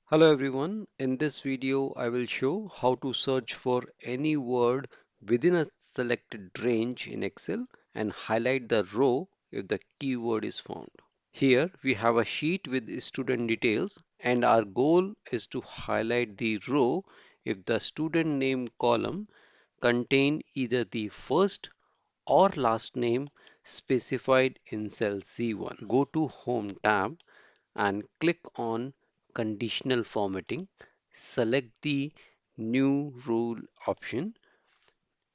Hello everyone, in this video I will show how to search for any word within a selected range in Excel and highlight the row if the keyword is found. Here we have a sheet with student details and our goal is to highlight the row if the student name column contain either the first or last name specified in cell C1. Go to Home tab and click on Conditional Formatting. Select the New Rule option.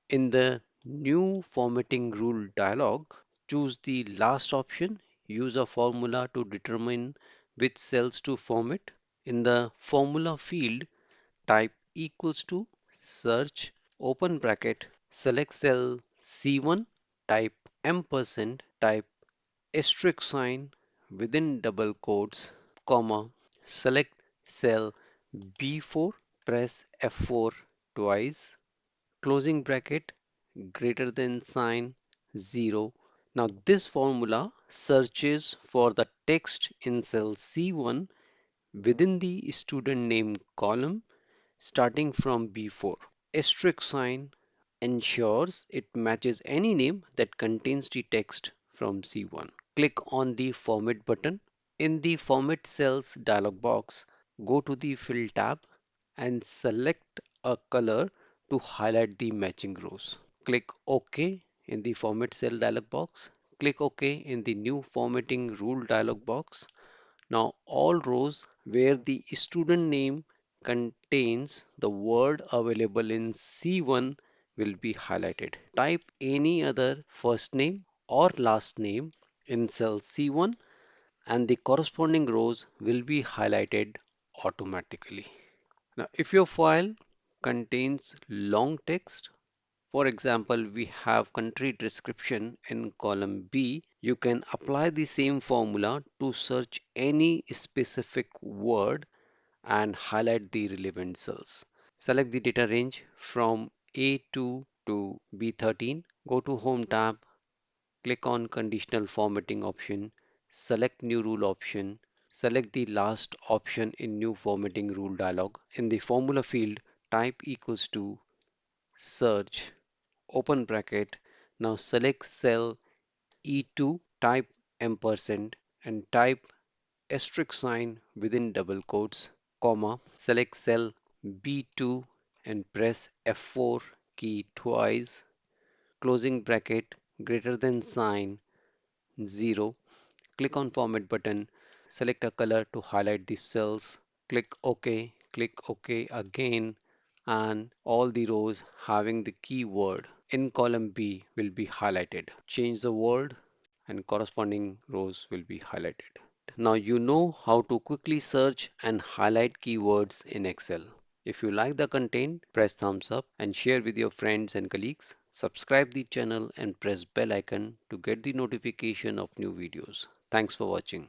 In the New Formatting Rule dialog, choose the last option. Use a formula to determine which cells to format. In the formula field, type equals to search open bracket, select cell C1, type ampersand, type asterisk sign within double quotes, comma, select cell B4, press F4 twice, closing bracket, greater than sign 0. Now this formula searches for the text in cell C1 within the student name column starting from B4. Asterisk sign ensures it matches any name that contains the text from C1. Click on the Format button. In the Format Cells dialog box, go to the Fill tab and select a color to highlight the matching rows. Click OK in the Format Cell dialog box. Click OK in the New Formatting Rule dialog box. Now all rows where the student name contains the word available in C1 will be highlighted. Type any other first name or last name in cell C1 and the corresponding rows will be highlighted automatically. Now if your file contains long text, for example, we have country description in column B. You can apply the same formula to search any specific word and highlight the relevant cells. Select the data range from A2 to B13. Go to Home tab, click on Conditional Formatting option, select New Rule option, select the last option in New Formatting Rule dialog. In the formula field, type equals to search open bracket. Now select cell E2, type ampersand and type asterisk sign within double quotes, comma, select cell B2 and press F4 key twice, closing bracket, greater than sign 0. Click on Format button, select a color to highlight the cells, click OK again, and all the rows having the keyword in column B will be highlighted. Change the word and corresponding rows will be highlighted. Now you know how to quickly search and highlight keywords in Excel. If you like the content, press thumbs up and share with your friends and colleagues. Subscribe the channel and press bell icon to get the notification of new videos. Thanks for watching.